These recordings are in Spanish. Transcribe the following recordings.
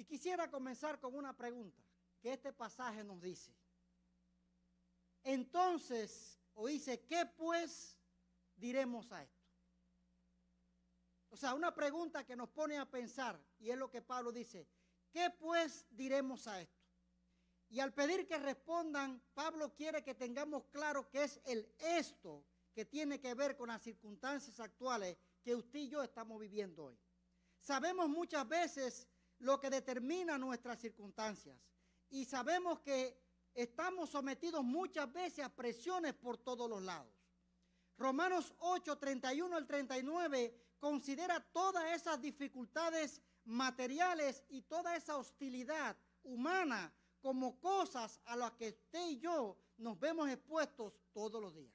quisiera comenzar con una pregunta que este pasaje nos dice. Entonces, o dice, ¿qué pues diremos a esto? O sea, una pregunta que nos pone a pensar, y es lo que Pablo dice, ¿qué pues diremos a esto? Y al pedir que respondan, Pablo quiere que tengamos claro qué es el esto que tiene que ver con las circunstancias actuales que usted y yo estamos viviendo hoy. Sabemos muchas veces lo que determina nuestras circunstancias y sabemos que estamos sometidos muchas veces a presiones por todos los lados. Romanos 8, 31 al 39 considera todas esas dificultades materiales y toda esa hostilidad humana como cosas a las que usted y yo nos vemos expuestos todos los días.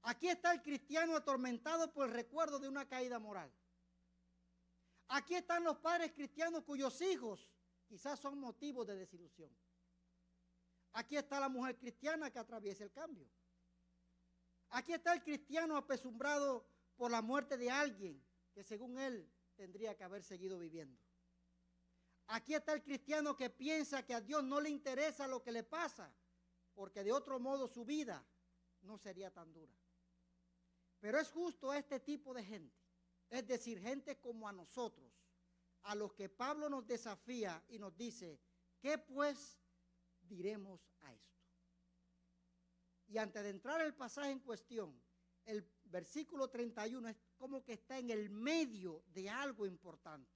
Aquí está el cristiano atormentado por el recuerdo de una caída moral. Aquí están los padres cristianos cuyos hijos quizás son motivos de desilusión. Aquí está la mujer cristiana que atraviesa el cambio. Aquí está el cristiano apesumbrado por la muerte de alguien que según él tendría que haber seguido viviendo. Aquí está el cristiano que piensa que a Dios no le interesa lo que le pasa, porque de otro modo su vida no sería tan dura. Pero es justo a este tipo de gente, es decir, gente como a nosotros, a los que Pablo nos desafía y nos dice, ¿qué pues diremos a esto? Y antes de entrar al pasaje en cuestión, el versículo 31 es como que está en el medio de algo importante.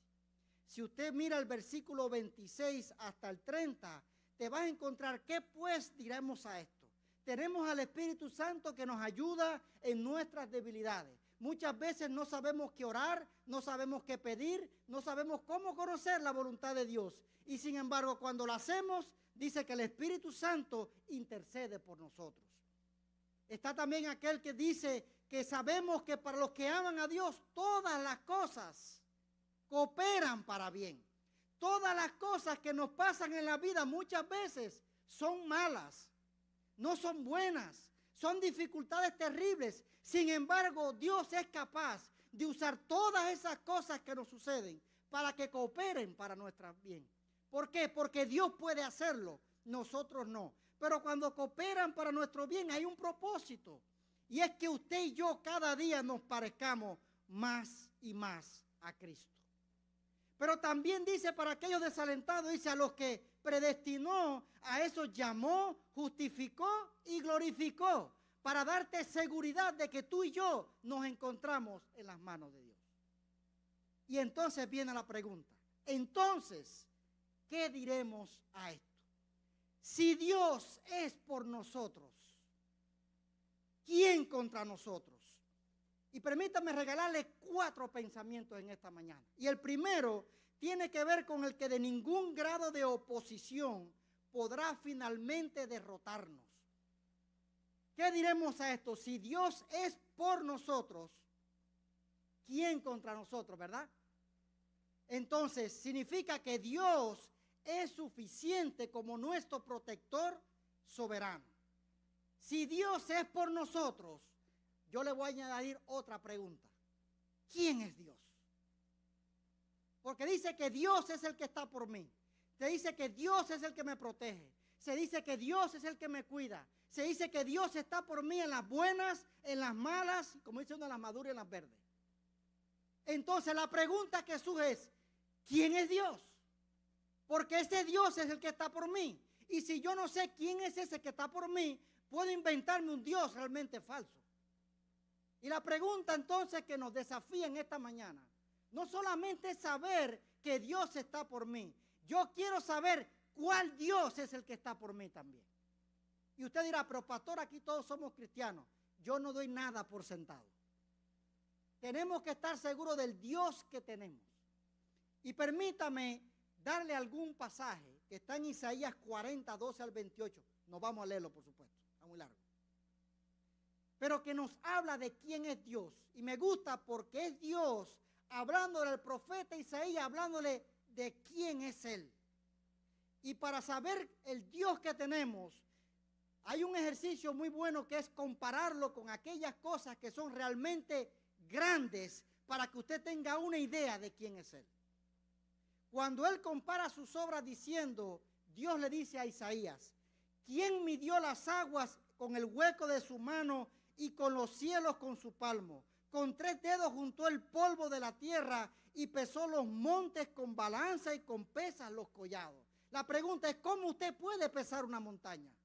Si usted mira el versículo 26 hasta el 30, te vas a encontrar, ¿qué pues diremos a esto? Tenemos al Espíritu Santo que nos ayuda en nuestras debilidades. Muchas veces no sabemos qué orar, no sabemos qué pedir, no sabemos cómo conocer la voluntad de Dios. Y sin embargo, cuando lo hacemos, dice que el Espíritu Santo intercede por nosotros. Está también aquel que dice que sabemos que para los que aman a Dios, todas las cosas cooperan para bien. Todas las cosas que nos pasan en la vida muchas veces son malas, no son buenas, son dificultades terribles. Sin embargo, Dios es capaz de usar todas esas cosas que nos suceden para que cooperen para nuestro bien. ¿Por qué? Porque Dios puede hacerlo, nosotros no. Pero cuando cooperan para nuestro bien hay un propósito. Y es que usted y yo cada día nos parezcamos más y más a Cristo. Pero también dice para aquellos desalentados, dice a los que predestinó, a esos llamó, justificó y glorificó, para darte seguridad de que tú y yo nos encontramos en las manos de Dios. Y entonces viene la pregunta, entonces, ¿qué diremos a esto? Si Dios es por nosotros, ¿quién contra nosotros? Y permítame regalarle 4 pensamientos en esta mañana. Y el primero tiene que ver con el que de ningún grado de oposición podrá finalmente derrotarnos. ¿Qué diremos a esto? Si Dios es por nosotros, ¿quién contra nosotros, verdad? Entonces, significa que Dios es suficiente como nuestro protector soberano. Si Dios es por nosotros, yo le voy a añadir otra pregunta. ¿Quién es Dios? Porque dice que Dios es el que está por mí. Se dice que Dios es el que me protege. Se dice que Dios es el que me cuida. Se dice que Dios está por mí en las buenas, en las malas, como dice uno, en las maduras y en las verdes. Entonces la pregunta que surge es, ¿quién es Dios? Porque ese Dios es el que está por mí. Y si yo no sé quién es ese que está por mí, puedo inventarme un Dios realmente falso. Y la pregunta entonces que nos desafía en esta mañana, no solamente es saber que Dios está por mí, yo quiero saber cuál Dios es el que está por mí también. Y usted dirá, pero pastor, aquí todos somos cristianos. Yo no doy nada por sentado. Tenemos que estar seguros del Dios que tenemos. Y permítame darle algún pasaje que está en Isaías 40, 12 al 28. No vamos a leerlo, por supuesto, está muy largo. Pero que nos habla de quién es Dios. Y me gusta porque es Dios hablándole al profeta Isaías, hablándole de quién es Él. Y para saber el Dios que tenemos, hay un ejercicio muy bueno que es compararlo con aquellas cosas que son realmente grandes para que usted tenga una idea de quién es Él. Cuando él compara sus obras diciendo, Dios le dice a Isaías, ¿quién midió las aguas con el hueco de su mano y con los cielos con su palmo? Con 3 dedos juntó el polvo de la tierra y pesó los montes con balanza y con pesas los collados. La pregunta es, ¿cómo usted puede pesar una montaña?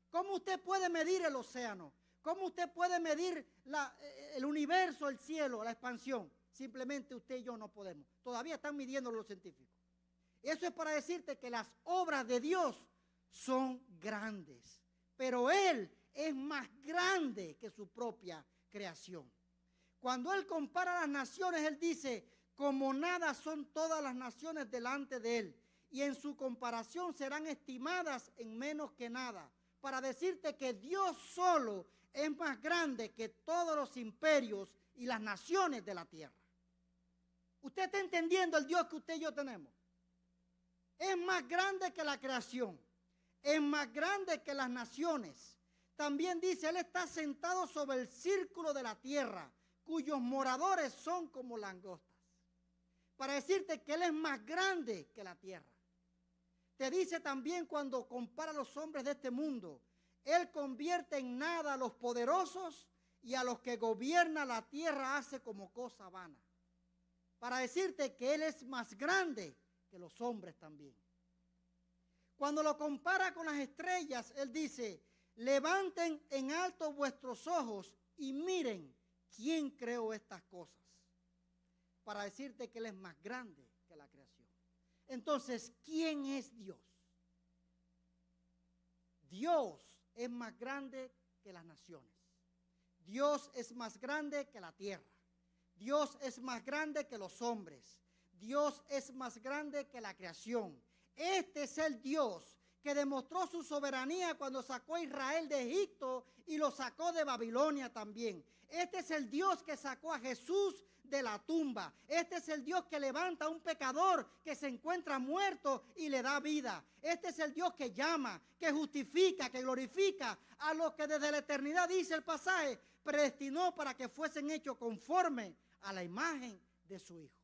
¿Cómo usted puede medir el océano? ¿Cómo usted puede medir el universo, el cielo, la expansión? Simplemente usted y yo no podemos. Todavía están midiendo los científicos. Eso es para decirte que las obras de Dios son grandes, pero Él es más grande que su propia creación. Cuando Él compara las naciones, Él dice, como nada son todas las naciones delante de Él, y en su comparación serán estimadas en menos que nada, para decirte que Dios solo es más grande que todos los imperios y las naciones de la tierra. ¿Usted está entendiendo el Dios que usted y yo tenemos? Es más grande que la creación, es más grande que las naciones. También dice, Él está sentado sobre el círculo de la tierra, cuyos moradores son como langostas. Para decirte que Él es más grande que la tierra. Te dice también cuando compara a los hombres de este mundo, Él convierte en nada a los poderosos y a los que gobierna la tierra hace como cosa vana. Para decirte que Él es más grande que los hombres también. Cuando lo compara con las estrellas, Él dice, levanten en alto vuestros ojos y miren quién creó estas cosas. Para decirte que Él es más grande que la creación. Entonces, ¿quién es Dios? Dios es más grande que las naciones. Dios es más grande que la tierra. Dios es más grande que los hombres. Dios es más grande que la creación. Este es el Dios que demostró su soberanía cuando sacó a Israel de Egipto y lo sacó de Babilonia también. Este es el Dios que sacó a Jesús de la tumba. Este es el Dios que levanta a un pecador que se encuentra muerto y le da vida. Este es el Dios que llama, que justifica, que glorifica a los que desde la eternidad, dice el pasaje, predestinó para que fuesen hechos conforme a la imagen de su Hijo.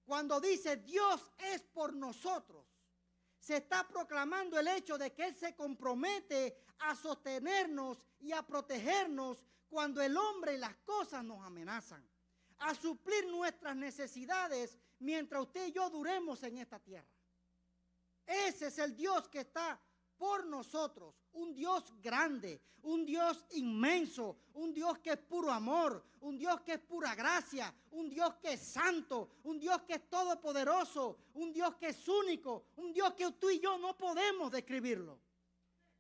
Cuando dice Dios es por nosotros, se está proclamando el hecho de que Él se compromete a sostenernos y a protegernos cuando el hombre y las cosas nos amenazan, a suplir nuestras necesidades mientras usted y yo duremos en esta tierra. Ese es el Dios que está por nosotros, un Dios grande, un Dios inmenso, un Dios que es puro amor, un Dios que es pura gracia, un Dios que es santo, un Dios que es todopoderoso, un Dios que es único, un Dios que tú y yo no podemos describirlo.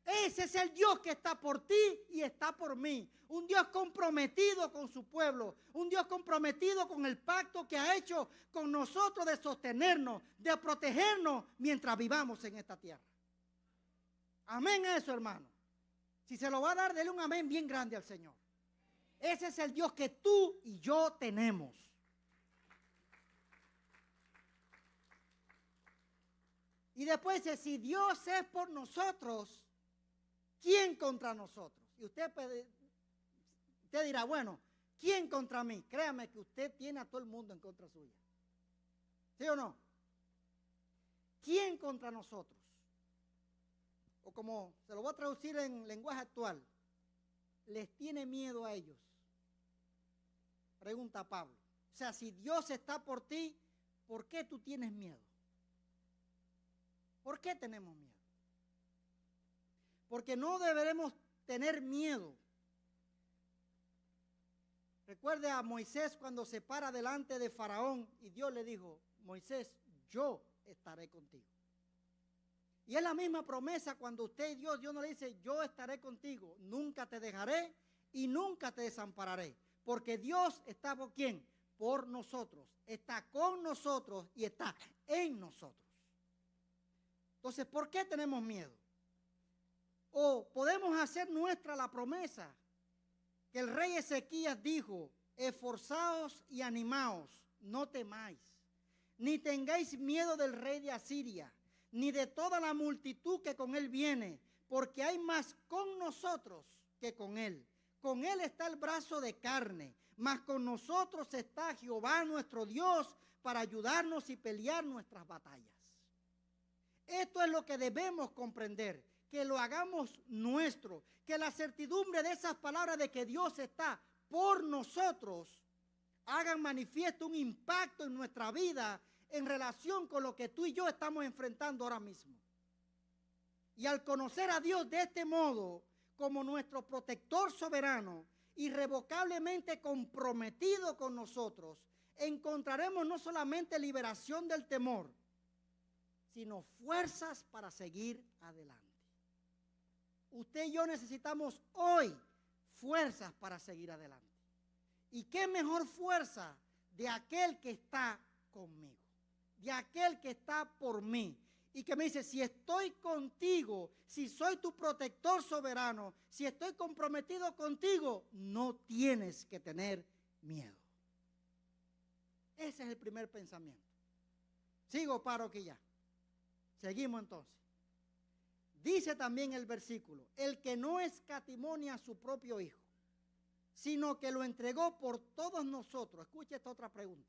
Ese es el Dios que está por ti y está por mí. Un Dios comprometido con su pueblo. Un Dios comprometido con el pacto que ha hecho con nosotros de sostenernos, de protegernos mientras vivamos en esta tierra. Amén a eso, hermano. Si se lo va a dar, dele un amén bien grande al Señor. Ese es el Dios que tú y yo tenemos. Y después dice, si Dios es por nosotros, ¿quién contra nosotros? Y usted dirá, bueno, ¿quién contra mí? Créame que usted tiene a todo el mundo en contra suya. ¿Sí o no? ¿Quién contra nosotros? O como se lo voy a traducir en lenguaje actual, ¿les tiene miedo a ellos? Pregunta Pablo. O sea, si Dios está por ti, ¿por qué tú tienes miedo? ¿Por qué tenemos miedo? Porque no deberemos tener miedo. Recuerde a Moisés cuando se para delante de Faraón y Dios le dijo, Moisés, yo estaré contigo. Y es la misma promesa cuando usted y Dios no le dice, yo estaré contigo, nunca te dejaré y nunca te desampararé. Porque Dios está por ¿quién? Por nosotros, está con nosotros y está en nosotros. Entonces, ¿por qué tenemos miedo? O podemos hacer nuestra la promesa que el rey Ezequías dijo, esforzaos y animaos, no temáis, ni tengáis miedo del rey de Asiria, ni de toda la multitud que con él viene, porque hay más con nosotros que con él. Con él está el brazo de carne, mas con nosotros está Jehová nuestro Dios para ayudarnos y pelear nuestras batallas. Esto es lo que debemos comprender, que lo hagamos nuestro, que la certidumbre de esas palabras de que Dios está por nosotros hagan manifiesto un impacto en nuestra vida en relación con lo que tú y yo estamos enfrentando ahora mismo. Y al conocer a Dios de este modo, como nuestro protector soberano, irrevocablemente comprometido con nosotros, encontraremos no solamente liberación del temor, sino fuerzas para seguir adelante. Usted y yo necesitamos hoy fuerzas para seguir adelante. ¿Y qué mejor fuerza de aquel que está conmigo? De aquel que está por mí. Y que me dice, si estoy contigo, si soy tu protector soberano, si estoy comprometido contigo, no tienes que tener miedo. Ese es el primer pensamiento. Sigo, paro aquí ya. Seguimos entonces. Dice también el versículo, el que no escatimó a su propio hijo, sino que lo entregó por todos nosotros. Escuche esta otra pregunta.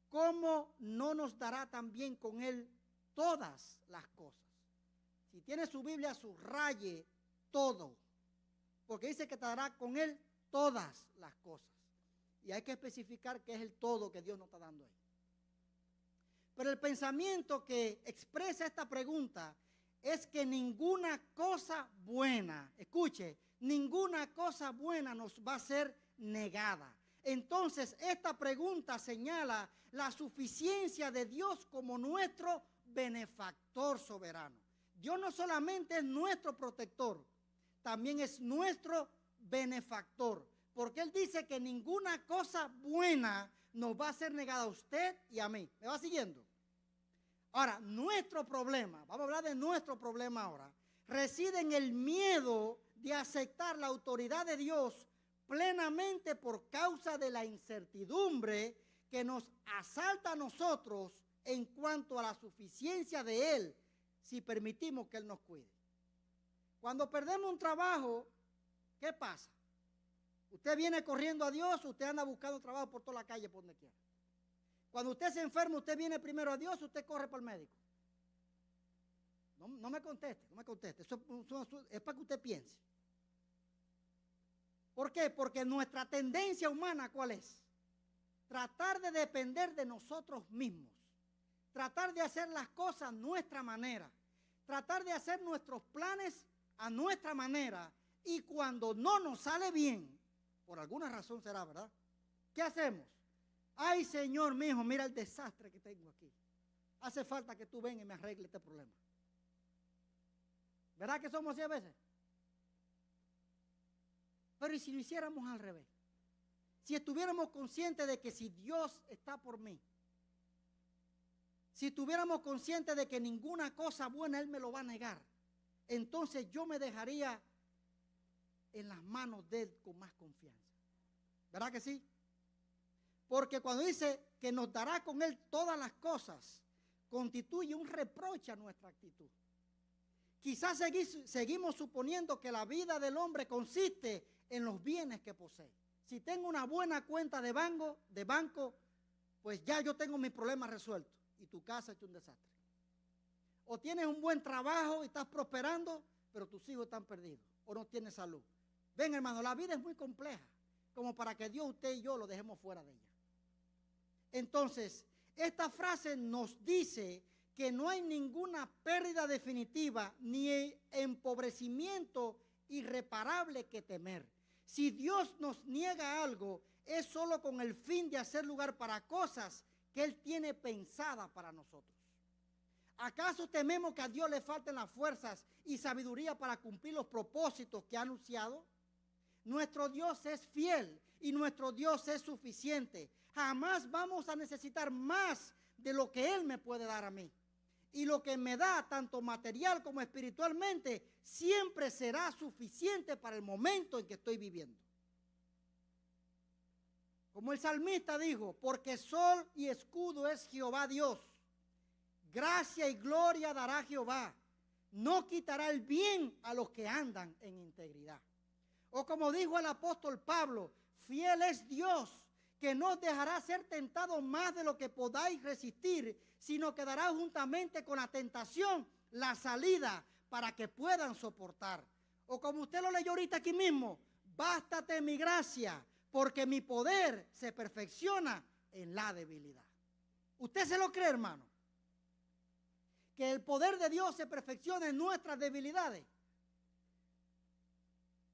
¿Cómo no nos dará también con él todas las cosas? Si tiene su Biblia, subraye todo, porque dice que te dará con él todas las cosas. Y hay que especificar qué es el todo que Dios nos está dando ahí. Pero el pensamiento que expresa esta pregunta es que ninguna cosa buena, escuche, ninguna cosa buena nos va a ser negada. Entonces, esta pregunta señala la suficiencia de Dios como nuestro benefactor soberano. Dios no solamente es nuestro protector, también es nuestro benefactor, porque Él dice que ninguna cosa buena nos va a ser negada a usted y a mí. ¿Me va siguiendo? Ahora, nuestro problema, vamos a hablar de nuestro problema ahora, reside en el miedo de aceptar la autoridad de Dios plenamente por causa de la incertidumbre que nos asalta a nosotros en cuanto a la suficiencia de Él, si permitimos que Él nos cuide. Cuando perdemos un trabajo, ¿qué pasa? Usted viene corriendo a Dios, usted anda buscando trabajo por toda la calle, por donde quiera. Cuando usted se enferma, usted viene primero a Dios, usted corre para el médico. No me conteste, no me conteste. Eso es para que usted piense. ¿Por qué? Porque nuestra tendencia humana, ¿cuál es? Tratar de depender de nosotros mismos. Tratar de hacer las cosas a nuestra manera. Tratar de hacer nuestros planes a nuestra manera. Y cuando no nos sale bien, por alguna razón será, ¿verdad? ¿Qué hacemos? Ay, Señor, mi hijo, mira el desastre que tengo aquí. Hace falta que tú vengas y me arregle este problema. ¿Verdad que somos así a veces? Pero ¿y si lo hiciéramos al revés? Si estuviéramos conscientes de que si Dios está por mí, si estuviéramos conscientes de que ninguna cosa buena Él me lo va a negar, entonces yo me dejaría en las manos de Él con más confianza. ¿Verdad que sí? Porque cuando dice que nos dará con Él todas las cosas, constituye un reproche a nuestra actitud. Quizás seguimos suponiendo que la vida del hombre consiste en los bienes que posee. Si tengo una buena cuenta de banco, pues ya yo tengo mis problemas resueltos y tu casa es un desastre. O tienes un buen trabajo y estás prosperando, pero tus hijos están perdidos o no tienes salud. Ven, hermano, la vida es muy compleja como para que Dios, usted y yo lo dejemos fuera de ella. Entonces, esta frase nos dice que no hay ninguna pérdida definitiva ni empobrecimiento irreparable que temer. Si Dios nos niega algo, es solo con el fin de hacer lugar para cosas que Él tiene pensadas para nosotros. ¿Acaso tememos que a Dios le falten las fuerzas y sabiduría para cumplir los propósitos que ha anunciado? Nuestro Dios es fiel y nuestro Dios es suficiente. Jamás vamos a necesitar más de lo que Él me puede dar a mí. Y lo que me da, tanto material como espiritualmente, siempre será suficiente para el momento en que estoy viviendo. Como el salmista dijo, porque sol y escudo es Jehová Dios. Gracia y gloria dará Jehová. No quitará el bien a los que andan en integridad. O como dijo el apóstol Pablo, Fiel es Dios, que no os dejará ser tentados más de lo que podáis resistir, sino que dará juntamente con la tentación la salida para que puedan soportar. O como usted lo leyó ahorita aquí mismo, bástate mi gracia, porque mi poder se perfecciona en la debilidad. ¿Usted se lo cree, hermano? Que el poder de Dios se perfecciona en nuestras debilidades.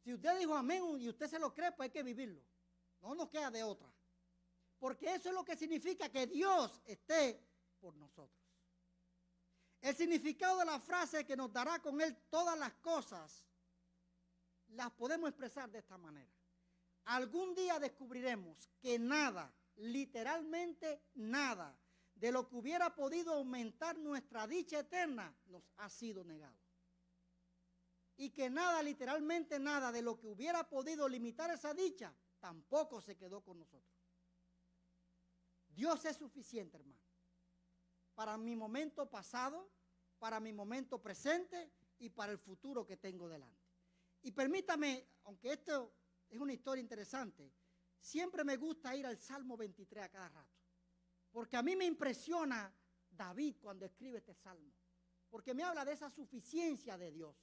Si usted dijo amén y usted se lo cree, pues hay que vivirlo. No nos queda de otra. Porque eso es lo que significa que Dios esté por nosotros. El significado de la frase que nos dará con Él todas las cosas, las podemos expresar de esta manera. Algún día descubriremos que nada, literalmente nada, de lo que hubiera podido aumentar nuestra dicha eterna nos ha sido negado. Y que nada, literalmente nada, de lo que hubiera podido limitar esa dicha, tampoco se quedó con nosotros. Dios es suficiente, hermano, para mi momento pasado, para mi momento presente y para el futuro que tengo delante. Y permítame, aunque esto es una historia interesante, siempre me gusta ir al Salmo 23 a cada rato, porque a mí me impresiona David cuando escribe este salmo, porque me habla de esa suficiencia de Dios.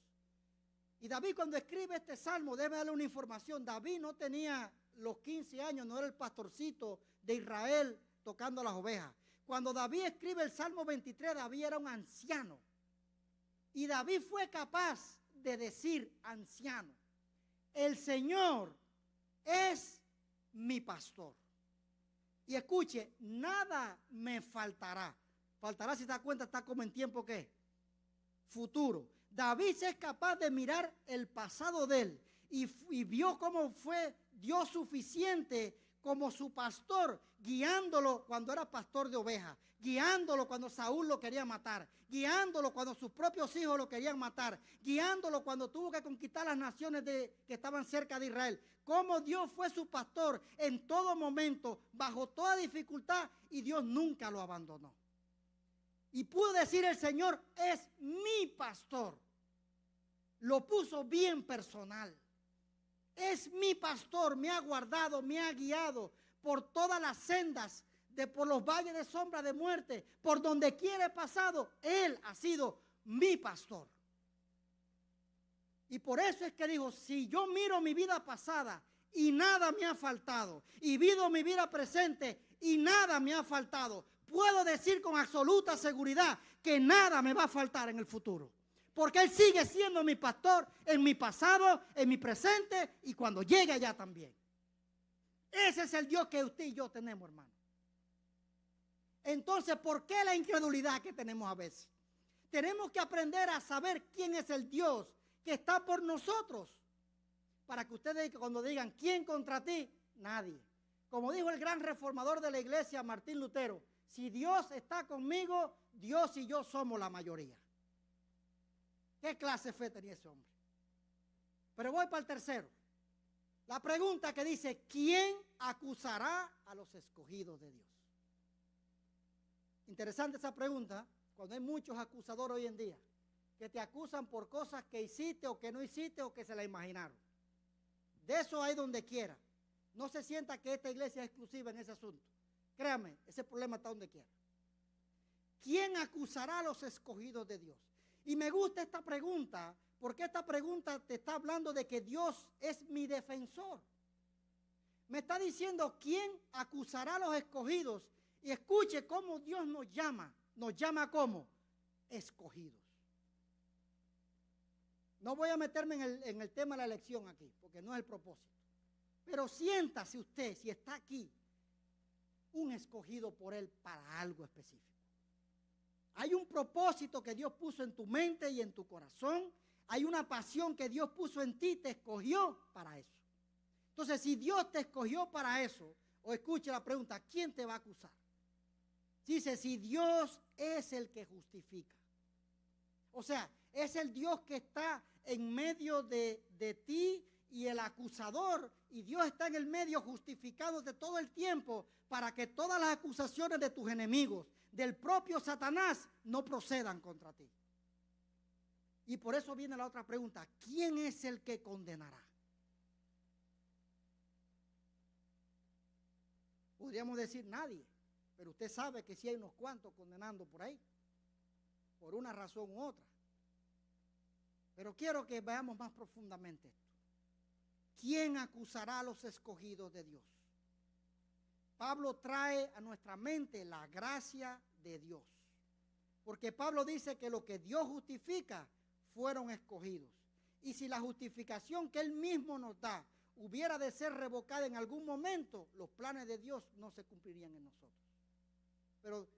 Y David cuando escribe este salmo, debe darle una información. David no tenía los 15 años, no era el pastorcito de Israel tocando las ovejas. Cuando David escribe el Salmo 23, David era un anciano. Y David fue capaz de decir, anciano, el Señor es mi pastor. Y escuche, nada me faltará. Faltará, si te das cuenta, está como en tiempo ¿qué? Futuro. David es capaz de mirar el pasado de él y vio cómo fue Dios suficiente como su pastor, guiándolo cuando era pastor de ovejas, guiándolo cuando Saúl lo quería matar, guiándolo cuando sus propios hijos lo querían matar, guiándolo cuando tuvo que conquistar las naciones que estaban cerca de Israel. Cómo Dios fue su pastor en todo momento, bajo toda dificultad, y Dios nunca lo abandonó. Y pudo decir el Señor es mi pastor. Lo puso bien personal. Es mi pastor, me ha guardado, me ha guiado por todas las sendas, por los valles de sombra de muerte, por donde quiera he pasado, Él ha sido mi pastor. Y por eso es que dijo, si yo miro mi vida pasada y nada me ha faltado, y vivo mi vida presente y nada me ha faltado, puedo decir con absoluta seguridad que nada me va a faltar en el futuro. Porque Él sigue siendo mi pastor en mi pasado, en mi presente y cuando llegue allá también. Ese es el Dios que usted y yo tenemos, hermano. Entonces, ¿por qué la incredulidad que tenemos a veces? Tenemos que aprender a saber quién es el Dios que está por nosotros. Para que ustedes cuando digan, ¿quién contra ti? Nadie. Como dijo el gran reformador de la iglesia, Martín Lutero, si Dios está conmigo, Dios y yo somos la mayoría. ¿Qué clase de fe tenía ese hombre? Pero voy para el tercero. La pregunta que dice, ¿quién acusará a los escogidos de Dios? Interesante esa pregunta, cuando hay muchos acusadores hoy en día, que te acusan por cosas que hiciste o que no hiciste o que se la imaginaron. De eso hay donde quiera. No se sienta que esta iglesia es exclusiva en ese asunto. Créame, ese problema está donde quiera. ¿Quién acusará a los escogidos de Dios? Y me gusta esta pregunta, porque esta pregunta te está hablando de que Dios es mi defensor. Me está diciendo, ¿quién acusará a los escogidos? Y escuche cómo Dios nos llama. Nos llama como escogidos. No voy a meterme en el tema de la elección aquí, porque no es el propósito. Pero siéntase usted, si está aquí, un escogido por Él para algo específico. Hay un propósito que Dios puso en tu mente y en tu corazón. Hay una pasión que Dios puso en ti, te escogió para eso. Entonces, si Dios te escogió para eso, o escuche la pregunta, ¿quién te va a acusar? Dice, si Dios es el que justifica. O sea, es el Dios que está en medio de ti y el acusador, y Dios está en el medio justificándote todo el tiempo para que todas las acusaciones de tus enemigos, del propio Satanás, no procedan contra ti. Y por eso viene la otra pregunta, ¿quién es el que condenará? podríamos decir nadie, pero usted sabe que sí hay unos cuantos condenando por ahí, por una razón u otra. Pero quiero que veamos más profundamente esto. ¿Quién acusará a los escogidos de Dios? Pablo trae a nuestra mente la gracia de Dios. Porque Pablo dice que lo que Dios justifica fueron escogidos. Y si la justificación que Él mismo nos da hubiera de ser revocada en algún momento, los planes de Dios no se cumplirían en nosotros. Pero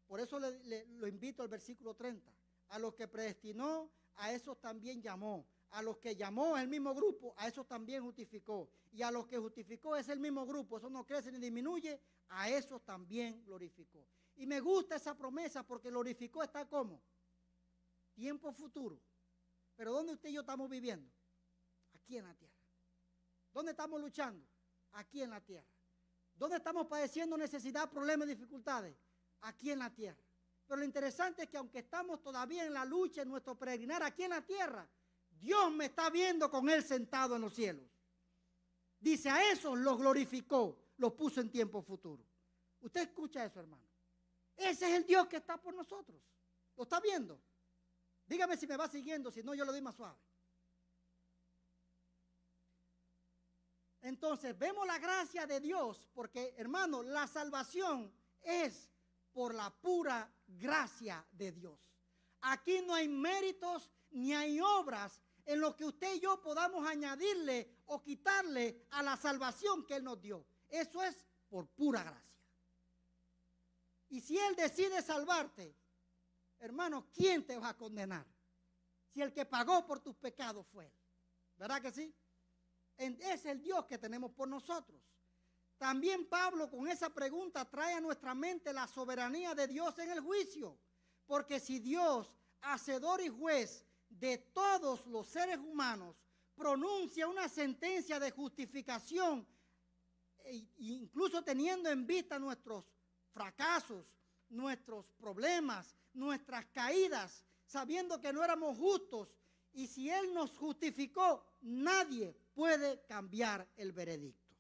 por eso lo invito al versículo 30. A los que predestinó, a esos también llamó. A los que llamó es el mismo grupo, a esos también justificó. Y a los que justificó es el mismo grupo, eso no crece ni disminuye, a esos también glorificó. Y me gusta esa promesa porque glorificó está como tiempo futuro. Pero ¿dónde usted y yo estamos viviendo? Aquí en la tierra. ¿Dónde estamos luchando? Aquí en la tierra. ¿Dónde estamos padeciendo necesidad, problemas, dificultades? Aquí en la tierra. Pero lo interesante es que aunque estamos todavía en la lucha, en nuestro peregrinar aquí en la tierra, Dios me está viendo con Él sentado en los cielos. Dice, a esos los glorificó, los puso en tiempo futuro. Usted escucha eso, hermano. Ese es el Dios que está por nosotros. ¿Lo está viendo? Dígame si me va siguiendo, si no yo lo doy más suave. Entonces, vemos la gracia de Dios, porque, hermano, la salvación es por la pura gracia de Dios. Aquí no hay méritos ni hay obras en lo que usted y yo podamos añadirle o quitarle a la salvación que Él nos dio. Eso es por pura gracia. Y si Él decide salvarte, hermano, ¿quién te va a condenar? Si el que pagó por tus pecados fue Él. ¿Verdad que sí? Es el Dios que tenemos por nosotros. También Pablo con esa pregunta trae a nuestra mente la soberanía de Dios en el juicio. Porque si Dios, hacedor y juez de todos los seres humanos, pronuncia una sentencia de justificación, incluso teniendo en vista nuestros fracasos, nuestros problemas, nuestras caídas, sabiendo que no éramos justos, y si Él nos justificó, nadie puede cambiar el veredicto.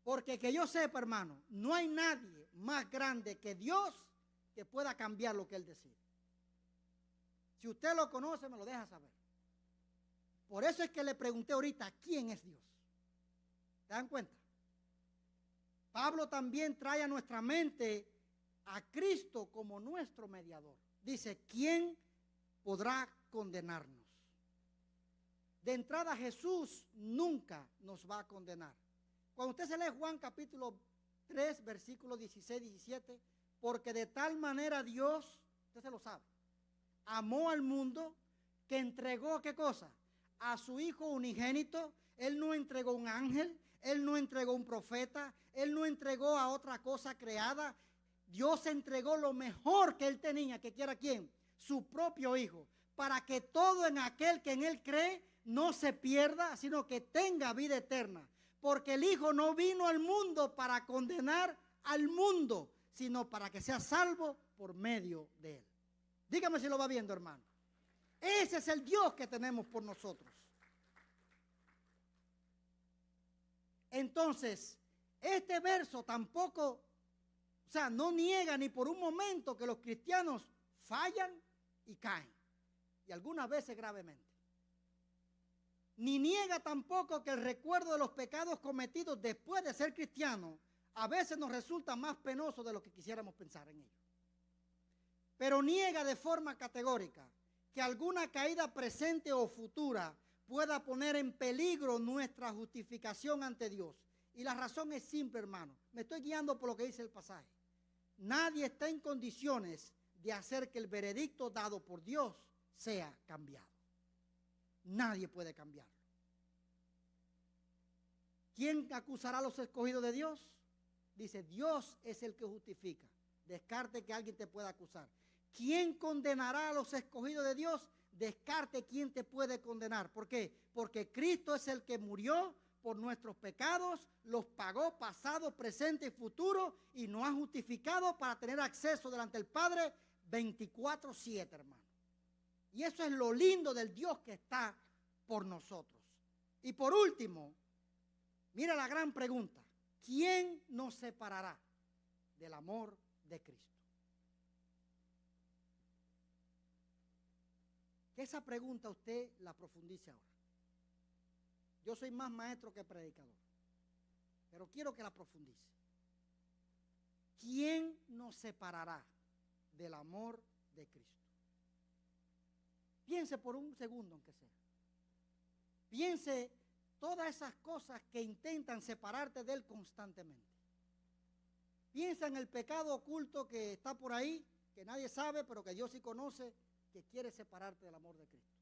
Porque que yo sepa, hermano, no hay nadie más grande que Dios que pueda cambiar lo que Él decide. Si usted lo conoce, me lo deja saber. Por eso es que le pregunté ahorita, ¿quién es Dios? ¿Se dan cuenta? Pablo también trae a nuestra mente a Cristo como nuestro mediador. Dice, ¿quién podrá condenarnos? De entrada, Jesús nunca nos va a condenar. Cuando usted se lee Juan capítulo 3, versículos 16, 17, porque de tal manera Dios, usted se lo sabe, amó al mundo que entregó, ¿qué cosa? A su Hijo unigénito. Él no entregó un ángel, Él no entregó un profeta, Él no entregó a otra cosa creada. Dios entregó lo mejor que Él tenía, que quiera quién, su propio Hijo, para que todo en aquel que en Él cree no se pierda, sino que tenga vida eterna. Porque el Hijo no vino al mundo para condenar al mundo, sino para que sea salvo por medio de Él. Dígame si lo va viendo, hermano. Ese es el Dios que tenemos por nosotros. Entonces, este verso tampoco, o sea, no niega ni por un momento que los cristianos fallan y caen, y algunas veces gravemente. Ni niega tampoco que el recuerdo de los pecados cometidos después de ser cristiano a veces nos resulta más penoso de lo que quisiéramos pensar en ello. Pero niega de forma categórica que alguna caída presente o futura pueda poner en peligro nuestra justificación ante Dios. Y la razón es simple, hermano. Me estoy guiando por lo que dice el pasaje. Nadie está en condiciones de hacer que el veredicto dado por Dios sea cambiado. Nadie puede cambiarlo. ¿Quién acusará a los escogidos de Dios? Dice, Dios es el que justifica. Descarte que alguien te pueda acusar. ¿Quién condenará a los escogidos de Dios? Descarte quién te puede condenar. ¿Por qué? Porque Cristo es el que murió por nuestros pecados, los pagó pasado, presente y futuro, y nos ha justificado para tener acceso delante del Padre 24/7, hermano. Y eso es lo lindo del Dios que está por nosotros. Y por último, mira la gran pregunta. ¿quién nos separará del amor de Cristo? Que esa pregunta usted la profundice ahora. Yo soy más maestro que predicador, pero quiero que la profundice. ¿Quién nos separará del amor de Cristo? Piense por un segundo, aunque sea. Piense todas esas cosas que intentan separarte de Él constantemente. Piensa en el pecado oculto que está por ahí, que nadie sabe, pero que Dios sí conoce, que quiere separarte del amor de Cristo.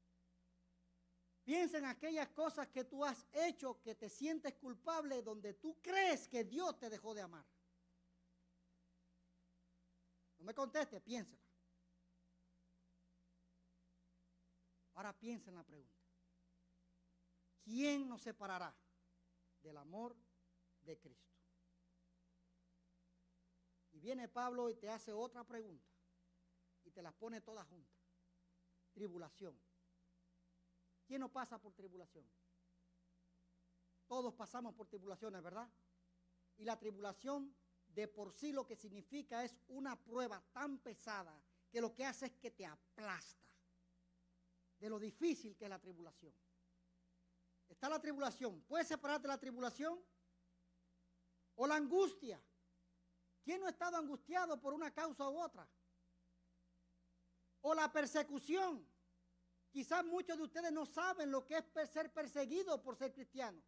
Piensa en aquellas cosas que tú has hecho, que te sientes culpable, donde tú crees que Dios te dejó de amar. No me conteste, piénsela. Ahora piensa en la pregunta. ¿Quién nos separará del amor de Cristo? Y viene Pablo y te hace otra pregunta y te las pone todas juntas. Tribulación. ¿Quién no pasa por tribulación? Todos pasamos por tribulaciones, ¿verdad? Y la tribulación de por sí lo que significa es una prueba tan pesada que lo que hace es que te aplasta de lo difícil que es la tribulación. Está la tribulación. ¿Puedes separarte de la tribulación? O la angustia. ¿Quién no ha estado angustiado por una causa u otra? O la persecución. Quizás muchos de ustedes no saben lo que es ser perseguido por ser cristiano.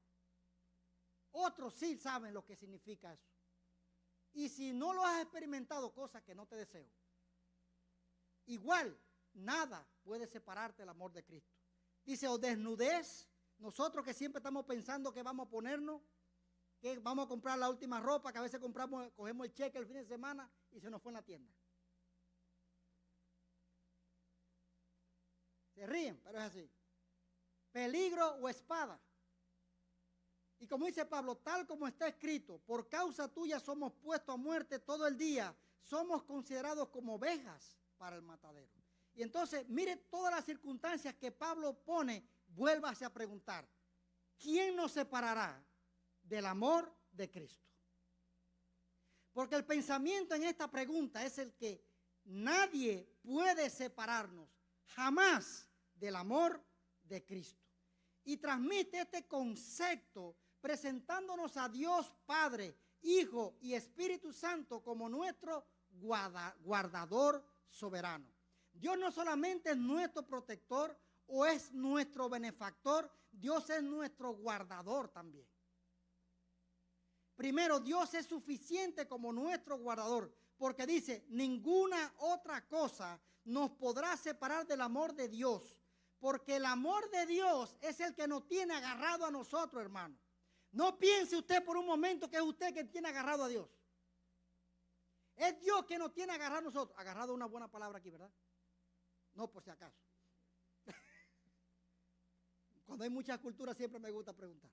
Otros sí saben lo que significa eso. Y si no lo has experimentado, cosa que no te deseo, igual nada puede separarte del amor de Cristo. Dice, o desnudez, nosotros que siempre estamos pensando que vamos a ponernos, que vamos a comprar la última ropa, que a veces cogemos el cheque el fin de semana y se nos fue en la tienda. Se ríen, pero es así. Peligro o espada. Y como dice Pablo, tal como está escrito, por causa tuya somos puestos a muerte todo el día, somos considerados como ovejas para el matadero. Y entonces, mire todas las circunstancias que Pablo pone, vuélvase a preguntar, ¿quién nos separará del amor de Cristo? Porque el pensamiento en esta pregunta es el que nadie puede separarnos jamás del amor de Cristo. Y transmite este concepto presentándonos a Dios Padre, Hijo y Espíritu Santo como nuestro guardador soberano. Dios no solamente es nuestro protector o es nuestro benefactor, Dios es nuestro guardador también. Primero, Dios es suficiente como nuestro guardador, porque dice, ninguna otra cosa nos podrá separar del amor de Dios, porque el amor de Dios es el que nos tiene agarrado a nosotros, hermano. No piense usted por un momento que es usted quien tiene agarrado a Dios. Es Dios que nos tiene agarrado a nosotros. Agarrado es una buena palabra aquí, ¿verdad? No, por si acaso. Cuando hay muchas culturas siempre me gusta preguntar.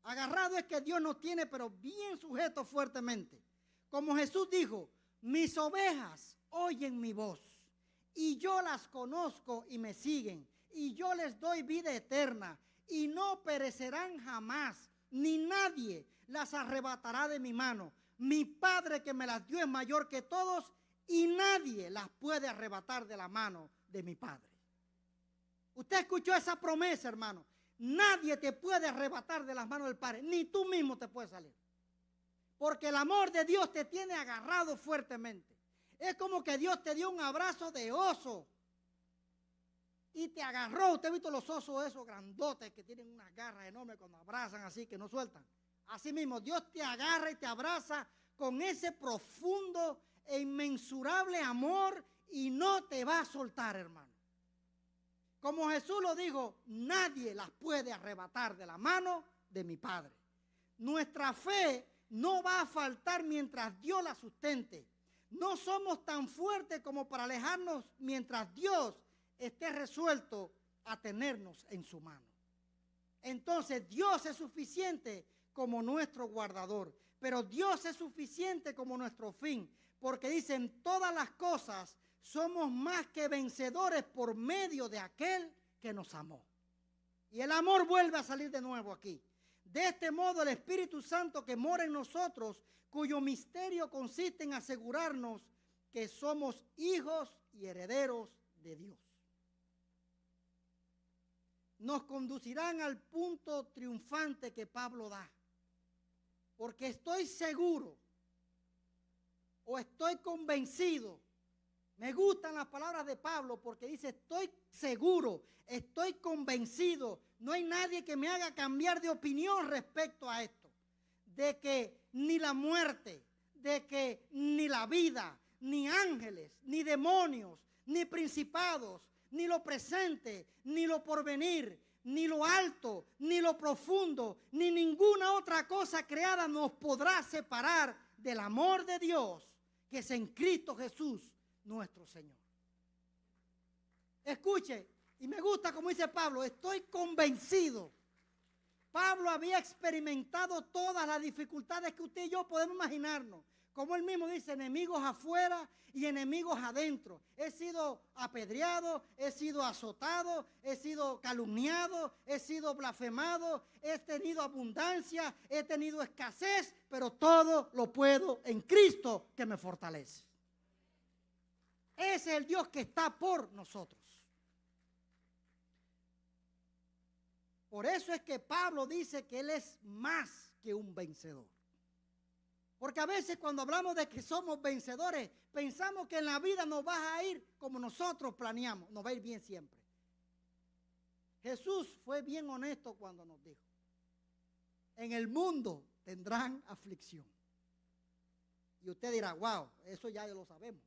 Agarrado es que Dios nos tiene, pero bien sujetos fuertemente. Como Jesús dijo, mis ovejas oyen mi voz y yo las conozco y me siguen y yo les doy vida eterna y no perecerán jamás, ni nadie las arrebatará de mi mano. Mi Padre que me las dio es mayor que todos y nadie las puede arrebatar de la mano de mi Padre. Usted escuchó esa promesa, hermano. Nadie te puede arrebatar de las manos del Padre, ni tú mismo te puedes salir. Porque el amor de Dios te tiene agarrado fuertemente. Es como que Dios te dio un abrazo de oso y te agarró. Usted ha visto los osos esos grandotes que tienen unas garras enormes cuando abrazan así, que no sueltan. Así mismo, Dios te agarra y te abraza con ese profundo e inmensurable amor y no te va a soltar, hermano. Como Jesús lo dijo, nadie las puede arrebatar de la mano de mi Padre. Nuestra fe no va a faltar mientras Dios la sustente. No somos tan fuertes como para alejarnos mientras Dios esté resuelto a tenernos en su mano. Entonces Dios es suficiente como nuestro guardador, pero Dios es suficiente como nuestro fin, porque dicen todas las cosas somos más que vencedores por medio de aquel que nos amó. Y el amor vuelve a salir de nuevo aquí. De este modo el Espíritu Santo que mora en nosotros, cuyo misterio consiste en asegurarnos que somos hijos y herederos de Dios, nos conducirán al punto triunfante que Pablo da. Porque estoy seguro o estoy convencido. Me gustan las palabras de Pablo porque dice estoy seguro, estoy convencido. No hay nadie que me haga cambiar de opinión respecto a esto. De que ni la muerte, de que ni la vida, ni ángeles, ni demonios, ni principados, ni lo presente, ni lo porvenir, ni lo alto, ni lo profundo, ni ninguna otra cosa creada nos podrá separar del amor de Dios que es en Cristo Jesús, nuestro Señor. Escuche, y me gusta como dice Pablo, estoy convencido. Pablo había experimentado todas las dificultades que usted y yo podemos imaginarnos. Como él mismo dice, enemigos afuera y enemigos adentro. He sido apedreado, he sido azotado, he sido calumniado, he sido blasfemado, he tenido abundancia, he tenido escasez, pero todo lo puedo en Cristo que me fortalece. Ese es el Dios que está por nosotros. Por eso es que Pablo dice que él es más que un vencedor. Porque a veces cuando hablamos de que somos vencedores, pensamos que en la vida nos va a ir como nosotros planeamos, nos va a ir bien siempre. Jesús fue bien honesto cuando nos dijo, en el mundo tendrán aflicción. Y usted dirá, wow, eso ya lo sabemos.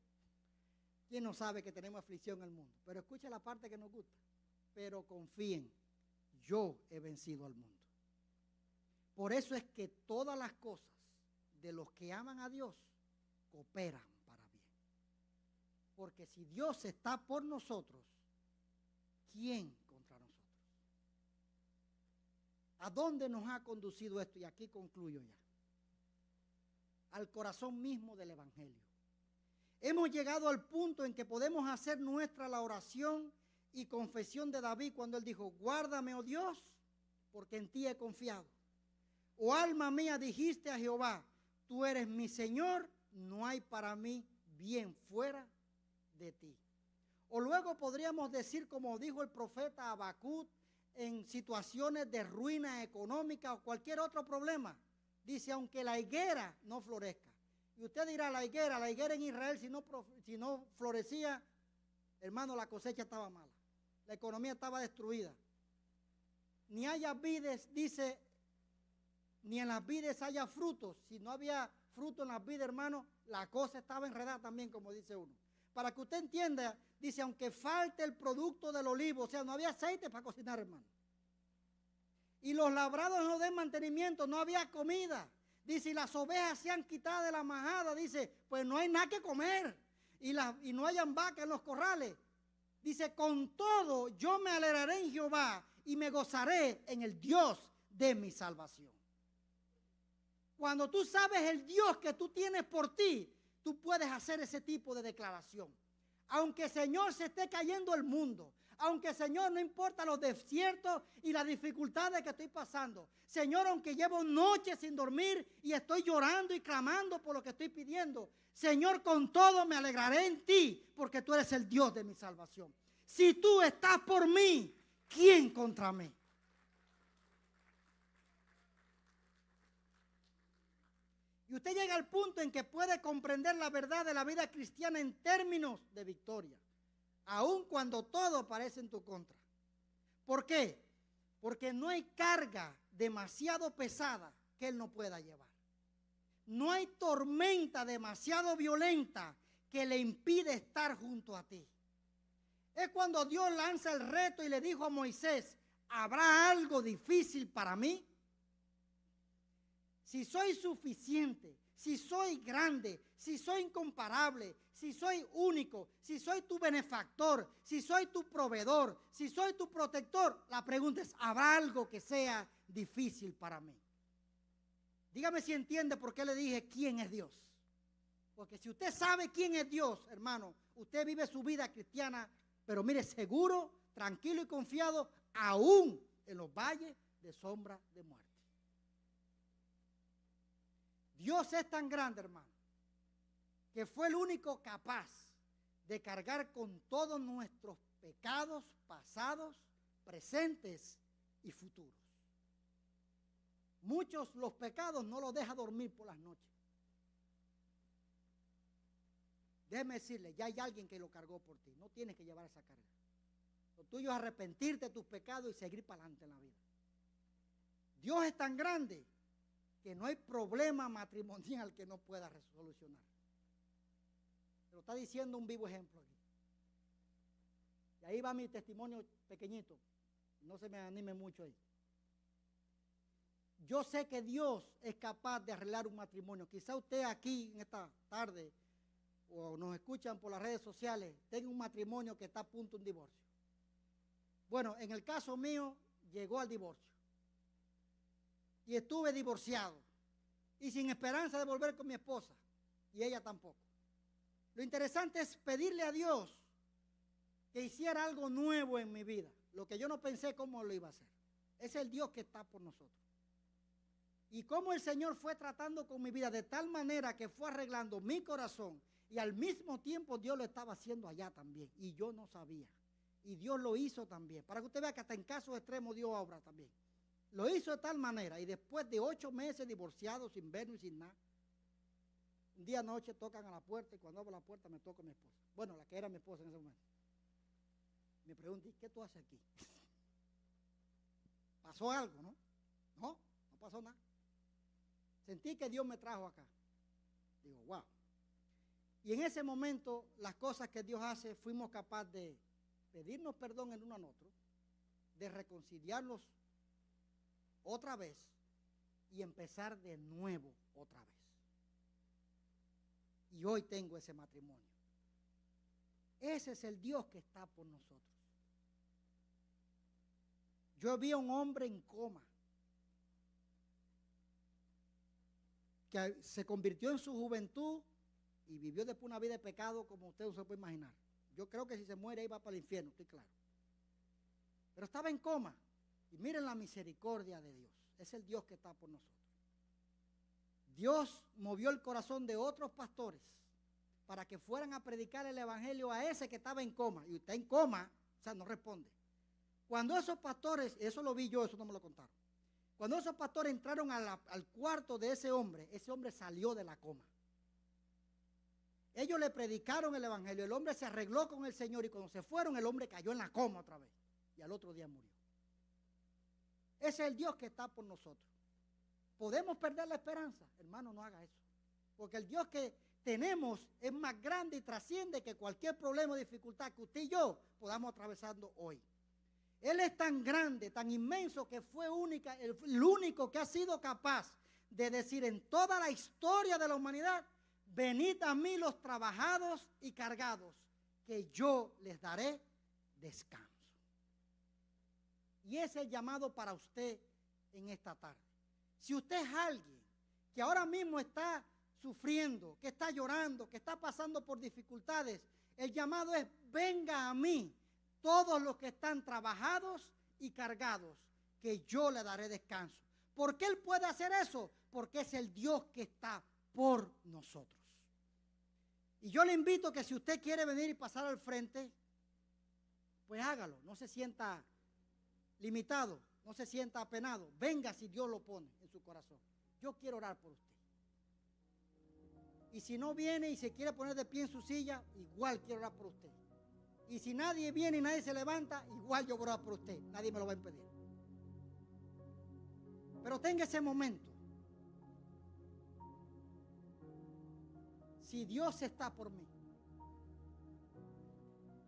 ¿Quién no sabe que tenemos aflicción en el mundo? Pero escuche la parte que nos gusta. Pero confíen, yo he vencido al mundo. Por eso es que todas las cosas de los que aman a Dios cooperan para bien. Porque si Dios está por nosotros, ¿quién contra nosotros? ¿A dónde nos ha conducido esto? Y aquí concluyo ya. Al corazón mismo del Evangelio. Hemos llegado al punto en que podemos hacer nuestra la oración y confesión de David cuando él dijo, guárdame, oh Dios, porque en ti he confiado. Oh alma mía, dijiste a Jehová, tú eres mi Señor, no hay para mí bien fuera de ti. O luego podríamos decir, como dijo el profeta Habacuc, en situaciones de ruina económica o cualquier otro problema. Dice, aunque la higuera no florezca. Y usted dirá, la higuera en Israel, si no florecía, hermano, la cosecha estaba mala. La economía estaba destruida. Ni haya vides, dice, ni en las vides haya frutos. Si no había fruto en las vides, hermano, la cosa estaba enredada también, como dice uno. Para que usted entienda, dice, aunque falte el producto del olivo, o sea, no había aceite para cocinar, hermano. Y los labrados no den mantenimiento, no había comida. Dice, y las ovejas se han quitado de la majada, dice, pues no hay nada que comer. Y no hayan vacas en los corrales. Dice, con todo yo me alegraré en Jehová y me gozaré en el Dios de mi salvación. Cuando tú sabes el Dios que tú tienes por ti, tú puedes hacer ese tipo de declaración. Aunque, Señor, se esté cayendo el mundo, aunque, Señor, no importa los desiertos y las dificultades que estoy pasando. Señor, aunque llevo noches sin dormir y estoy llorando y clamando por lo que estoy pidiendo. Señor, con todo me alegraré en ti, porque tú eres el Dios de mi salvación. Si tú estás por mí, ¿quién contra mí? Y usted llega al punto en que puede comprender la verdad de la vida cristiana en términos de victoria, aun cuando todo parece en tu contra. ¿Por qué? Porque no hay carga demasiado pesada que Él no pueda llevar. No hay tormenta demasiado violenta que le impide estar junto a ti. Es cuando Dios lanza el reto y le dijo a Moisés, ¿habrá algo difícil para mí? Si soy suficiente, si soy grande, si soy incomparable, si soy único, si soy tu benefactor, si soy tu proveedor, si soy tu protector, la pregunta es, ¿habrá algo que sea difícil para mí? Dígame si entiende por qué le dije quién es Dios. Porque si usted sabe quién es Dios, hermano, usted vive su vida cristiana, pero mire, seguro, tranquilo y confiado, aún en los valles de sombra de muerte. Dios es tan grande, hermano, que fue el único capaz de cargar con todos nuestros pecados pasados, presentes y futuros. Muchos los pecados no los deja dormir por las noches. Déjeme decirle, ya hay alguien que lo cargó por ti. No tienes que llevar esa carga. Lo tuyo es arrepentirte de tus pecados y seguir para adelante en la vida. Dios es tan grande que no hay problema matrimonial que no pueda solucionar. Pero está diciendo un vivo ejemplo aquí. Y ahí va mi testimonio pequeñito. No se me anime mucho ahí. Yo sé que Dios es capaz de arreglar un matrimonio. Quizá usted aquí en esta tarde o nos escuchan por las redes sociales, tenga un matrimonio que está a punto de un divorcio. Bueno, en el caso mío llegó al divorcio. Y estuve divorciado. Y sin esperanza de volver con mi esposa. Y ella tampoco. Lo interesante es pedirle a Dios que hiciera algo nuevo en mi vida. Lo que yo no pensé cómo lo iba a hacer. Es el Dios que está por nosotros. Y cómo el Señor fue tratando con mi vida de tal manera que fue arreglando mi corazón. Y al mismo tiempo Dios lo estaba haciendo allá también. Y yo no sabía. Y Dios lo hizo también. Para que usted vea que hasta en casos extremos Dios obra también. Lo hizo de tal manera. Y después de 8 meses divorciado, sin vernos y sin nada. Un día noche tocan a la puerta y cuando abro la puerta me toca mi esposa. Bueno, la que era mi esposa en ese momento. Me pregunté, ¿qué tú haces aquí? ¿Pasó algo, no? No, no pasó nada. Sentí que Dios me trajo acá. Digo, wow. Y en ese momento, las cosas que Dios hace, fuimos capaces de pedirnos perdón el uno al otro, de reconciliarnos otra vez y empezar de nuevo otra vez. Y hoy tengo ese matrimonio. Ese es el Dios que está por nosotros. Yo vi a un hombre en coma que se convirtió en su juventud y vivió después una vida de pecado como usted no se puede imaginar. Yo creo que si se muere ahí va para el infierno, estoy claro. Pero estaba en coma. Y miren la misericordia de Dios. Es el Dios que está por nosotros. Dios movió el corazón de otros pastores para que fueran a predicar el evangelio a ese que estaba en coma. Y usted en coma, o sea, no responde. Cuando esos pastores, eso lo vi yo, eso no me lo contaron. Cuando esos pastores entraron al cuarto de ese hombre salió de la coma. Ellos le predicaron el evangelio, el hombre se arregló con el Señor y cuando se fueron el hombre cayó en la coma otra vez y al otro día murió. Ese es el Dios que está por nosotros. ¿Podemos perder la esperanza? Hermano, no haga eso. Porque el Dios que tenemos es más grande y trasciende que cualquier problema o dificultad que usted y yo podamos atravesando hoy. Él es tan grande, tan inmenso que fue el único que ha sido capaz de decir en toda la historia de la humanidad, venid a mí los trabajados y cargados, que yo les daré descanso. Y ese es el llamado para usted en esta tarde. Si usted es alguien que ahora mismo está sufriendo, que está llorando, que está pasando por dificultades, el llamado es, venga a mí, todos los que están trabajados y cargados, que yo le daré descanso. ¿Por qué Él puede hacer eso? Porque es el Dios que está por nosotros. Y yo le invito que si usted quiere venir y pasar al frente, pues hágalo, no se sienta limitado, no se sienta apenado. Venga si Dios lo pone en su corazón. Yo quiero orar por usted. Y si no viene y se quiere poner de pie en su silla, igual quiero orar por usted. Y si nadie viene y nadie se levanta, igual yo voy a orar por usted. Nadie me lo va a impedir. Pero tenga ese momento. Si Dios está por mí,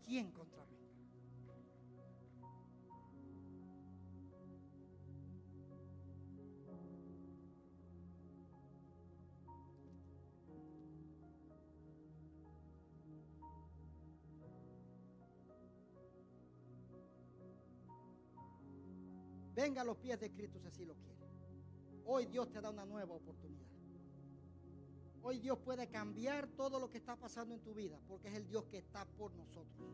¿quién contra mí? Venga a los pies de Cristo si así lo quiere. Hoy Dios te da una nueva oportunidad. Hoy Dios puede cambiar todo lo que está pasando en tu vida, porque es el Dios que está por nosotros.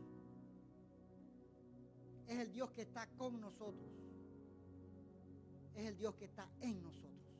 Es el Dios que está con nosotros. Es el Dios que está en nosotros.